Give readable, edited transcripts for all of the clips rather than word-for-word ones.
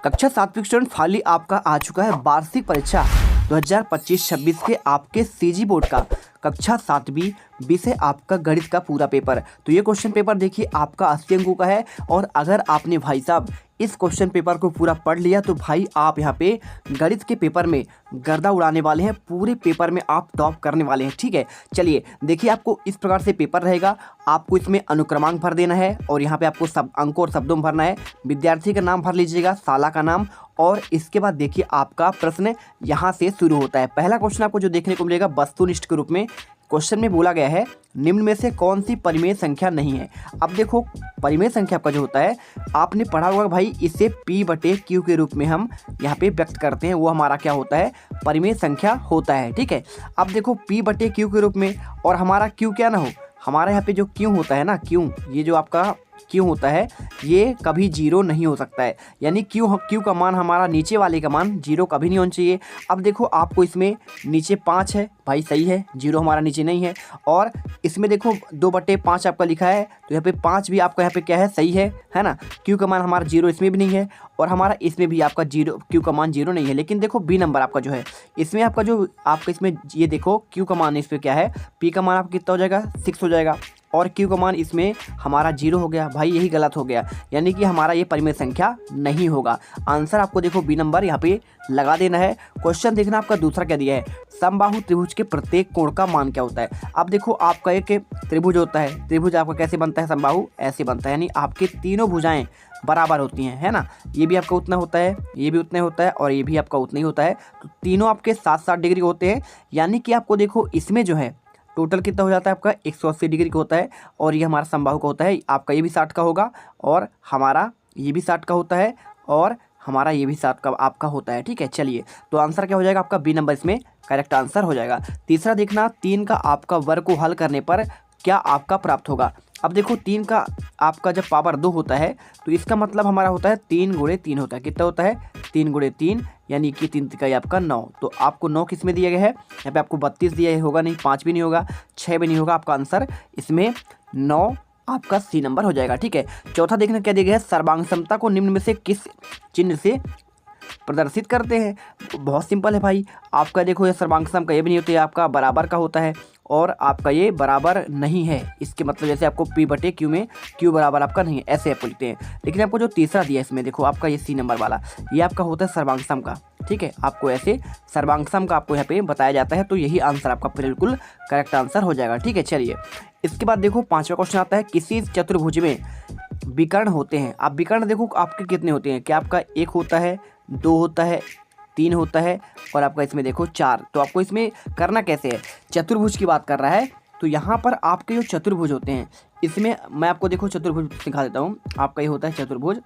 कक्षा 7वीं student finally आपका आ चुका है वार्षिक परीक्षा 2025-26 के आपके सीजी बोर्ड का कक्षा 7वीं विषय आपका गणित का पूरा पेपर। तो ये क्वेश्चन पेपर देखिए आपका 80 अंकों का है और अगर आपने भाई साहब इस क्वेश्चन पेपर को पूरा पढ़ लिया तो भाई आप यहाँ पे गणित के पेपर में गर्दा उड़ाने वाले हैं, पूरे पेपर में आप टॉप करने वाले हैं। ठीक है, चलिए देखिए आपको इस प्रकार से पेपर रहेगा। आपको इसमें अनुक्रमांक भर देना है और यहाँ पे आपको सब अंकों और शब्दों में भरना है। विद्यार्थी का नाम भर लीजिएगा, शाला का नाम, और इसके बाद देखिए आपका प्रश्न यहाँ से शुरू होता है। पहला क्वेश्चन आपको जो देखने को मिलेगा वस्तुनिष्ठ के रूप में क्वेश्चन में बोला गया है निम्न में से कौन सी परिमेय संख्या नहीं है। अब देखो परिमेय संख्या आपका जो होता है आपने पढ़ा होगा भाई, इसे P/Q के रूप में हम यहाँ पे व्यक्त करते हैं, वो हमारा क्या होता है परिमेय संख्या होता है। ठीक है, अब देखो P/Q के रूप में, और हमारा Q क्या ना हो, हमारा यहाँ पे जो Q होता है ना, Q ये जो आपका Q होता है ये कभी जीरो नहीं हो सकता है, यानी Q का मान हमारा नीचे वाले का मान जीरो कभी नहीं होना चाहिए। अब देखो आपको इसमें नीचे 5 है भाई, सही है, जीरो हमारा नीचे नहीं है। और इसमें देखो 2/5 आपका लिखा है तो यहाँ पे 5 भी आपका यहाँ पे क्या है, सही है ना। Q का मान हमारा जीरो इसमें भी नहीं है और हमारा इसमें भी आपका जीरो, Q का मान जीरो नहीं है। लेकिन देखो B नंबर आपका जो है इसमें आपका जो आपका इसमें ये देखो Q का मान इस पर क्या है, P का मान आपका कितना हो जाएगा 6 हो जाएगा और Q का मान इसमें हमारा जीरो हो गया। भाई यही गलत हो गया, यानी कि हमारा ये परिमेय संख्या नहीं होगा। आंसर आपको देखो B नंबर यहाँ पे लगा देना है। क्वेश्चन देखना आपका दूसरा क्या दिया है, समबाहु त्रिभुज के प्रत्येक कोण का मान क्या होता है। अब देखो आपका एक त्रिभुज होता है, त्रिभुज आपका कैसे बनता है, समबाहु ऐसे बनता है, यानी आपकी तीनों भुजाएं बराबर होती हैं, है ना। ये भी आपका उतना होता है, ये भी उतना होता है और ये भी आपका उतना ही होता है। तो तीनों आपके 60-60 डिग्री होते हैं, यानी कि आपको देखो इसमें जो है टोटल कितना हो जाता है आपका 180 डिग्री का होता है। और ये हमारा समबाहु का होता है, आपका ये भी 60 का होगा और हमारा ये भी 60 का होता है और हमारा ये भी 60 का आपका होता है। ठीक है, चलिए तो आंसर क्या हो जाएगा आपका B नंबर इसमें करेक्ट आंसर हो जाएगा। तीसरा देखना 3 का आपका वर्ग को हल करने पर क्या आपका प्राप्त होगा। अब देखो 3 का आपका जब पावर 2 होता है तो इसका मतलब हमारा होता है 3 × 3 होता है। कितना होता है 3 × 3, यानी कि 3 तिहाई आपका 9। तो आपको 9 किस में दिया गया है, यहाँ पे आपको 32 दिया होगा, नहीं 5 भी नहीं होगा, 6 भी नहीं होगा। आपका आंसर इसमें 9 आपका C नंबर हो जाएगा। ठीक है, चौथा देखना क्या दिया गया है, सर्वांग समता को निम्न में से किस चिन्ह से प्रदर्शित करते हैं। बहुत सिंपल है भाई, आपका देखो ये सर्वांग सम का ये भी नहीं होता है, आपका बराबर का होता है और आपका ये बराबर नहीं है। इसके मतलब जैसे आपको P/Q में Q बराबर आपका नहीं है, ऐसे आप लिखते हैं। लेकिन आपको जो तीसरा दिया है इसमें देखो आपका ये C नंबर वाला, ये आपका होता है सर्वांग सम का। ठीक है, आपको ऐसे सर्वांग सम का आपको यहाँ पे बताया जाता है, तो यही आंसर आपका बिल्कुल करेक्ट आंसर हो जाएगा। ठीक है, चलिए इसके बाद देखो 5वां क्वेश्चन आता है, किसी चतुर्भुज में विकर्ण होते हैं। आप विकर्ण देखो आपके कितने होते हैं, क्या आपका 1 होता है, 2 होता है, 3 होता है और आपका इसमें देखो 4। तो आपको इसमें करना कैसे है, चतुर्भुज की बात कर रहा है तो यहाँ पर आपके जो चतुर्भुज होते हैं इसमें मैं आपको देखो चतुर्भुज सिखा देता हूँ। आपका ये होता है चतुर्भुज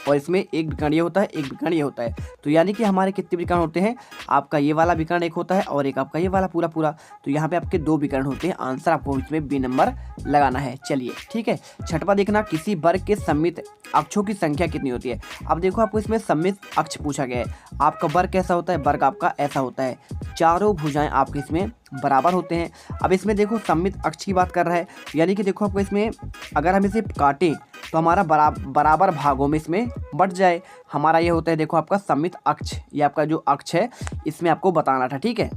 और इसमें एक विकर्ण ये होता है, एक विकर्ण ये होता है। तो यानी कि हमारे कितने विकर्ण होते हैं, आपका ये वाला विकर्ण एक होता है और एक आपका ये वाला पूरा। तो यहाँ पे आपके 2 विकर्ण होते हैं। आंसर आपको इसमें B नंबर लगाना है। चलिए ठीक है, छठवां देखना, किसी वर्ग के सममित अक्षों की संख्या कितनी होती है। अब देखो आपको इसमें सममित अक्ष पूछा गया है। आपका वर्ग कैसा होता है, वर्ग आपका ऐसा होता है, चारों भुजाएं आपके इसमें बराबर होते हैं। अब इसमें देखो सममित अक्ष की बात कर रहा है, यानी कि देखो आपको इसमें अगर हम इसे काटें तो हमारा बराबर भागों में इसमें बट जाए। हमारा ये होता है देखो आपका सममित अक्ष, ये आपका जो अक्ष है इसमें आपको बताना था। ठीक है,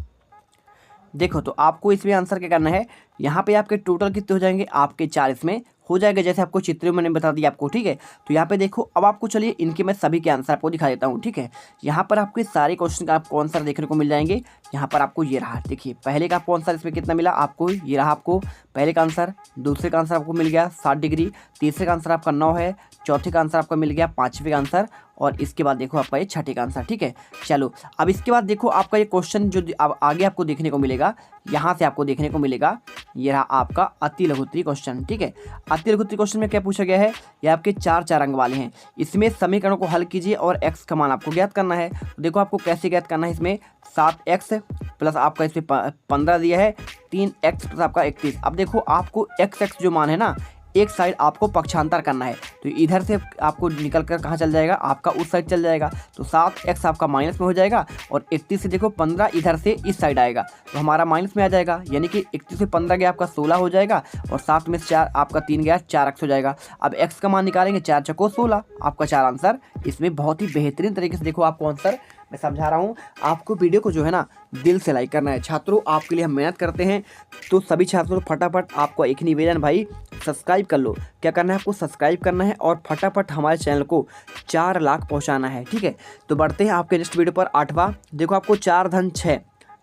देखो तो आपको इसमें आंसर क्या करना है, यहाँ पे आपके टोटल कितने हो जाएंगे, आपके 4 इसमें हो जाएगा, जैसे आपको चित्र में मैंने बता दिया आपको। ठीक है, तो यहाँ पे देखो अब आपको चलिए इनके मैं सभी के आंसर आपको दिखा देता हूँ। ठीक है, यहाँ पर आपके सारे क्वेश्चन का आपको आंसर देखने को मिल जाएंगे। यहाँ पर आपको ये रहा, देखिए पहले का आपको आंसर इसमें कितना मिला, आपको ये रहा, आपको पहले का आंसर, दूसरे का आंसर आपको मिल गया 60 डिग्री, तीसरे का आंसर आपका 9 है, चौथे का आंसर आपका मिल गया 5वें का आंसर और इसके बाद देखो आपका ये 6ठे का आंसर। ठीक है, चलो अब इसके बाद देखो आपका ये क्वेश्चन जो अब आगे आपको देखने को मिलेगा, यहाँ से आपको देखने को मिलेगा ये रहा आपका अति लघुत्तरी क्वेश्चन। ठीक है, अति लघुत्तरी क्वेश्चन में क्या पूछा गया है, ये आपके 4 अंक वाले हैं। इसमें समीकरणों को हल कीजिए और x का मान आपको ज्ञात करना है। तो देखो आपको कैसे ज्ञात करना है, इसमें 7x प्लस आपका इसमें 15 दिया है, 3x प्लस आपका 31। अब देखो आपको x जो मान है ना, एक साइड आपको पक्षांतर करना है। तो इधर से आपको निकल कर कहाँ चल जाएगा, आपका उस साइड चल जाएगा। तो 7x आपका माइनस में हो जाएगा और 31 से देखो 15 इधर से इस साइड आएगा तो हमारा माइनस में आ जाएगा, यानी कि 31 से 15 गया आपका 16 हो जाएगा और 7 में से 4 आपका 3 गया 4x हो जाएगा। अब x का मान निकालेंगे, 4 चौको 16, आपका 4 आंसर। इसमें बहुत ही बेहतरीन तरीके से देखो आपको आंसर मैं समझा रहा हूँ। आपको वीडियो को जो है ना दिल से लाइक करना है छात्रों, आपके लिए हम मेहनत करते हैं। तो सभी छात्रों फटाफट आपको एक निवेदन भाई, सब्सक्राइब कर लो। क्या करना है आपको, सब्सक्राइब करना है और फटाफट हमारे चैनल को 4 लाख पहुंचाना है, ठीक है। तो बढ़ते हैं आपके नेक्स्ट वीडियो पर। 8वां देखो, आपको 4 धन 6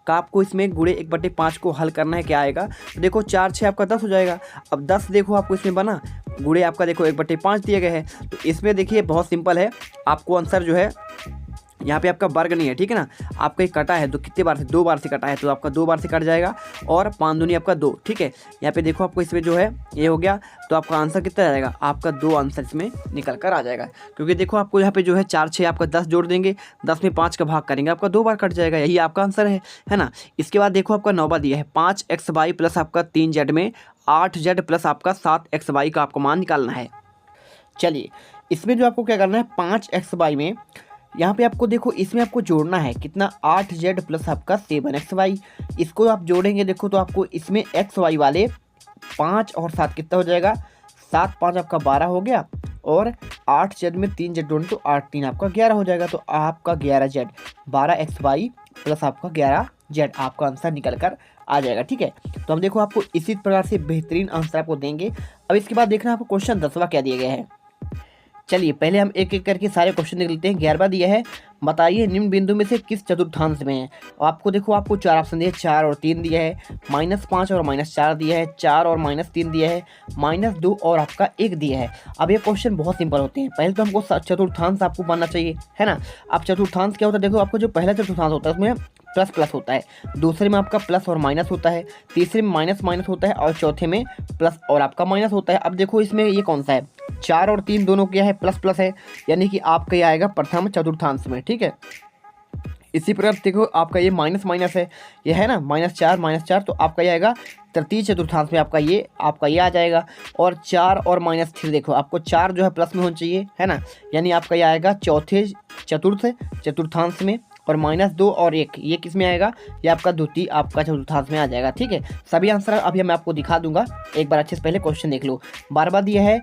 का आपको इसमें गुणे 1/5 को हल करना है। क्या आएगा, तो देखो 4 6 आपका 10 हो जाएगा। अब 10 देखो आपको इसमें बना, गुणे आपका देखो 1/5 दिए गए हैं। तो इसमें देखिए बहुत सिंपल है, आपको आंसर जो है यहाँ पे आपका वर्ग नहीं है, ठीक है ना। आपका एक कटा है तो कितने बार से, 2 बार से कटा है तो आपका 2 बार से कट जाएगा और 5 दूनी आपका 2, ठीक है। यहाँ पे देखो आपको इसमें जो है ये हो गया, तो आपका आंसर कितना जाएगा, आपका 2 आंसर इसमें निकल कर आ जाएगा। क्योंकि देखो आपको यहाँ पे जो है 4 6 आपका 10 जोड़ देंगे, 10 में 5 का भाग करेंगे, आपका 2 बार कट जाएगा, यही आपका आंसर है ना। इसके बाद देखो आपका 9वां दिया है, 5xy प्लस आपका 3z में 8z प्लस आपका 7xy का आपको मान निकालना है। चलिए इसमें जो आपको क्या करना है, 5xy में यहाँ पे आपको देखो इसमें आपको जोड़ना है कितना, 8z प्लस आपका 7xy। इसको आप जोड़ेंगे देखो तो आपको इसमें xy वाले 5 और 7 कितना हो जाएगा, 7 5 आपका 12 हो गया और 8z में 3z जोड़ें तो 8 3 आपका 11 हो जाएगा। तो आपका 11z 12xy प्लस आपका 11z आपका आंसर निकल कर आ जाएगा, ठीक है। तो हम देखो आपको इसी प्रकार से बेहतरीन आंसर आपको देंगे। अब इसके बाद देखना आपको क्वेश्चन 10वां क्या दिया गया है। चलिए पहले हम एक एक करके सारे क्वेश्चन देख लेते हैं। 11वां दिया है, बताइए निम्न बिंदु में से किस चतुर्थांश में है। आपको देखो आपको 4 ऑप्शन दिए, 4 और 3 दिया है, -5 और -4 दिया है, 4 और -3 दिया है, -2 और आपका 1 दिया है। अब ये क्वेश्चन बहुत सिंपल होते हैं। पहले तो हमको चतुर्थांश आपको बनना चाहिए, है ना। अब चतुर्थांश क्या होता है, देखो आपको जो पहला चतुर्थांश होता है उसमें प्लस प्लस होता है, दूसरे में आपका प्लस और माइनस होता है, तीसरे में माइनस माइनस होता है और चौथे में प्लस और आपका माइनस होता है। अब देखो इसमें ये कौन सा है, 4 और 3 दोनों क्या है, प्लस प्लस है, यानी कि आपका ये आएगा प्रथम चतुर्थांश में, ठीक है। इसी प्रकार देखो आपका ये माइनस माइनस है, ये है ना -4 तो आपका ये आएगा तृतीय चतुर्थांश में, आपका ये आ जाएगा। और 4 और -3 देखो आपको 4 जो है प्लस में होना चाहिए, है ना, यानी आपका ये आएगा चौथे चतुर्थांश में। और -2 और 1 ये किस में आएगा, ये आपका द्वितीय आपका चतुर्थांश में आ जाएगा, ठीक है। सभी आंसर अभी मैं आपको दिखा दूंगा, एक बार अच्छे से पहले क्वेश्चन देख लो। 12वां दिया है,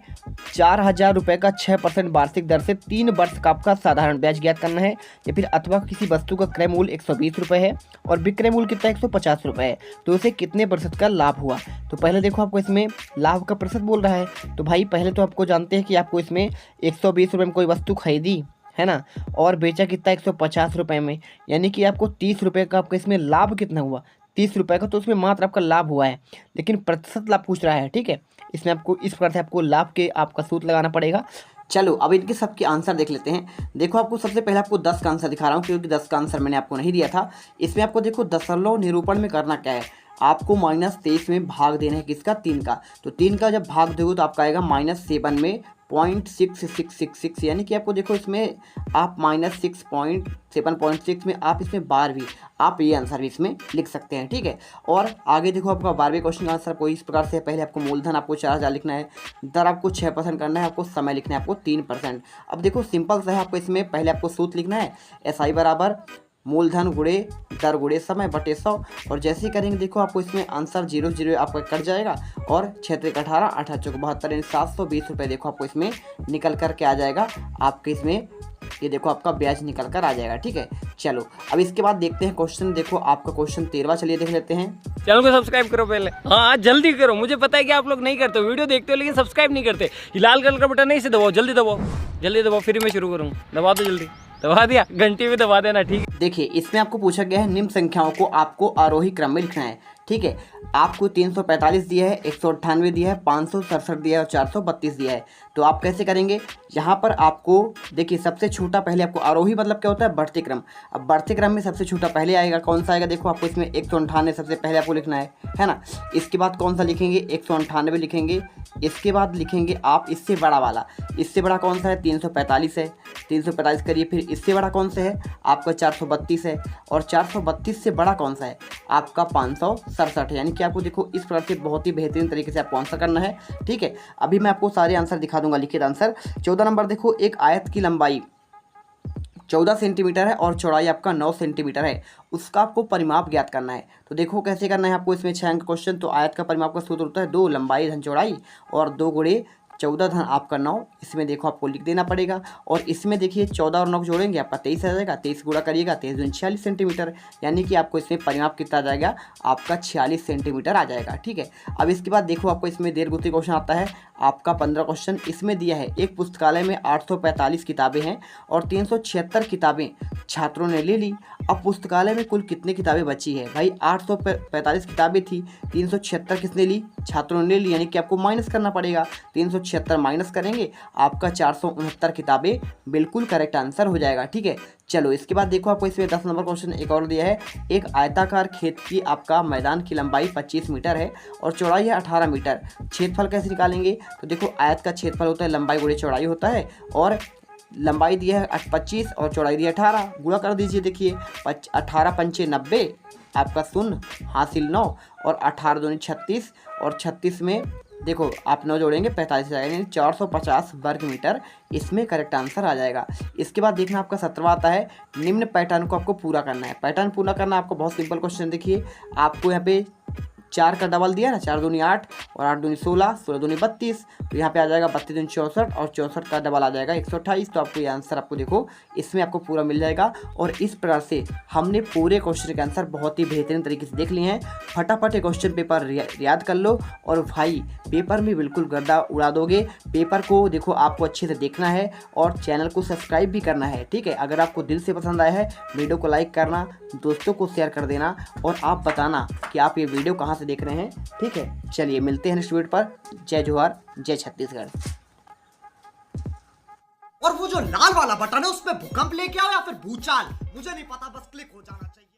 4000 रुपये का 6% वार्षिक दर से 3 वर्ष का आपका साधारण ब्याज ज्ञात करना है, या फिर अथवा किसी वस्तु का क्रय मूल्य 120 रुपये है और विक्रय मूल्य कितना 150 रुपये है, तो उसे कितने प्रतिशत का लाभ हुआ। तो पहले देखो आपको इसमें लाभ का प्रतिशत बोल रहा है, तो भाई पहले तो आपको जानते हैं कि आपको इसमें 120 रुपये में कोई वस्तु खरीदी, है ना, और बेचा कितना 150 रुपये में, यानी कि आपको 30 रुपये का आपका इसमें लाभ कितना हुआ, 30 रुपये का, तो उसमें मात्र आपका लाभ हुआ है, लेकिन प्रतिशत लाभ पूछ रहा है, ठीक है। इसमें आपको इस प्रकार से आपको लाभ के आपका सूत्र लगाना पड़ेगा। चलो अब इनके सबके आंसर देख लेते हैं। देखो आपको सबसे पहले आपको 10 का आंसर दिखा रहा हूँ, क्योंकि 10 का आंसर मैंने आपको नहीं दिया था। इसमें आपको देखो दशमलव निरूपण में करना क्या है, आपको -23 में भाग देना है, किसका, 3 का। तो 3 का जब भाग दोगे तो आपका आएगा -7 में 0.6666, यानी कि आपको देखो इसमें आप -7.6 में आप इसमें 12वीं आप ये आंसर भी इसमें लिख सकते हैं, ठीक है। और आगे देखो आपका 12वें क्वेश्चन का आंसर कोई इस प्रकार से, पहले आपको मूलधन आपको 4000 लिखना है, दर आपको 6% करना है, आपको समय लिखना है आपको 3%। अब देखो सिंपल सा है, आपको इसमें पहले आपको सूत्र लिखना है, SI बराबर मूलधन गुणे दर गुणे समय बटे 100, और जैसे ही करेंगे देखो आपको इसमें आंसर 0 0 आपका कट जाएगा और 6 18 18 चौक 72 यानी 720 रुपये देखो आपको इसमें निकल कर के आ जाएगा। आपके इसमें ये देखो आपका ब्याज निकल कर आ जाएगा, ठीक है। चलो अब इसके बाद देखते हैं क्वेश्चन, देखो आपका क्वेश्चन 13वां, चलिए देख लेते हैं। चैनल को सब्सक्राइब करो पहले, हाँ जल्दी करो, मुझे पता है कि आप लोग नहीं करते, वीडियो देखते हो लेकिन सब्सक्राइब नहीं करते। ये लाल कलर का बटन नहीं से दबाओ, जल्दी दबाओ, फिर मैं शुरू करूँ, दबा दो जल्दी, दबा दिया, घंटी भी दबा देना, ठीक है। देखिए इसमें आपको पूछा गया है निम्न संख्याओं को आपको आरोही क्रम में लिखना है, ठीक है। आपको 345 दिया है, 198 दिया है, 567 दिया है और 432 दिया है। तो आप कैसे करेंगे, यहाँ पर आपको देखिए सबसे छोटा पहले आपको आरोही मतलब क्या होता है, बढ़ते क्रम। अब बढ़ते क्रम में सबसे छोटा पहले आएगा, कौन सा आएगा, देखो आपको इसमें 198 सबसे पहले आपको लिखना है ना। इसके बाद कौन सा लिखेंगे, 198 लिखेंगे। इसके बाद लिखेंगे आप इससे बड़ा वाला, इससे बड़ा कौन सा है, 345 है, 345 करिए। फिर इससे बड़ा कौन सा है, आपका 432 है, और 432 से बड़ा कौन सा है, आपका 567 67 है। यानी कि आपको देखो इस प्रकार से बहुत ही बेहतरीन तरीके से आपको आंसर करना है। ठीक है, अभी मैं आपको सारे आंसर दिखा दूंगा, लिखित आंसर। 14 नंबर देखो, एक आयत की लंबाई 14 सेंटीमीटर है और चौड़ाई आपका 9 सेंटीमीटर है, उसका आपको परिमाप ज्ञात करना है। तो देखो कैसे करना है आपको, इसमें 6 अंक क्वेश्चन। तो आयत का परिमाप का सूत्र होता है 2 लंबाई धन चौड़ाई और 2 गुणे 14 धन आपका 9। इसमें देखो आपको लिख देना पड़ेगा। और इसमें देखिए 14 और 9 जोड़ेंगे आपका 23 आ जाएगा। 23 गुणा करिएगा, 23 दूनी 46 सेंटीमीटर, यानी कि आपको इसमें परिमाप कितना आ जाएगा, आपका 46 सेंटीमीटर आ जाएगा। ठीक है, अब इसके बाद देखो आपको इसमें दीर्घवृत्तीय क्वेश्चन आता है आपका 15 क्वेश्चन। इसमें दिया है एक पुस्तकालय में 845 किताबें हैं और 376 किताबें छात्रों ने ले ली। अब पुस्तकालय में कुल कितनी किताबें बची है? भाई 845 किताबें थी, 376 किसने ली? छात्रों ने ली, यानी कि आपको माइनस करना पड़ेगा। 376 माइनस करेंगे, आपका 469 किताबें बिल्कुल करेक्ट आंसर हो जाएगा। ठीक है, चलो इसके बाद देखो आपको इसमें 10 नंबर क्वेश्चन एक और दिया है। एक आयताकार खेत की आपका मैदान की लंबाई 25 मीटर है और चौड़ाई है 18 मीटर। क्षेत्रफल कैसे निकालेंगे? तो देखो आयत का क्षेत्रफल होता है लंबाई गुणे चौड़ाई होता है, और लंबाई दी है 25 और चौड़ाई दी है 18, गुणा कर दीजिए। देखिए 18 पंचे 90, आपका शून्य हासिल 9 और 18 दूनी 36 और 36 में देखो आप 9 जोड़ेंगे 45 आ जाएगा, यानी 450 वर्ग मीटर इसमें करेक्ट आंसर आ जाएगा। इसके बाद देखना आपका 17वां आता है, निम्न पैटर्न को आपको पूरा करना है। पैटर्न पूरा करना आपको बहुत सिंपल क्वेश्चन। देखिए आपको यहाँ पे 4 का डबल दिया ना, 4 दूनी 8 और 8 दूनी 16, 16 दूनी 32, तो यहाँ पे आ जाएगा 32 दूनी 64 और 64 का डबल आ जाएगा 128। तो आपको ये आंसर आपको देखो इसमें आपको पूरा मिल जाएगा। और इस प्रकार से हमने पूरे क्वेश्चन के आंसर बहुत ही बेहतरीन तरीके से देख लिए हैं। फटाफट ये क्वेश्चन पेपर याद कर लो और भाई पेपर में बिल्कुल गर्दा उड़ा दोगे। पेपर को देखो आपको अच्छे से देखना है और चैनल को सब्सक्राइब भी करना है। ठीक है, अगर आपको दिल से पसंद आया है वीडियो को लाइक करना, दोस्तों को शेयर कर देना और आप बताना कि आप ये वीडियो कहाँ से देख रहे हैं। ठीक है, चलिए मिलते हैं नेक्स्ट वीडियो पर। जय जोहार, जय छत्तीसगढ़। और वो जो लाल वाला बटन है उस पे भूकंप लेके आओ या फिर भूचाल, मुझे नहीं पता, बस क्लिक हो जाना।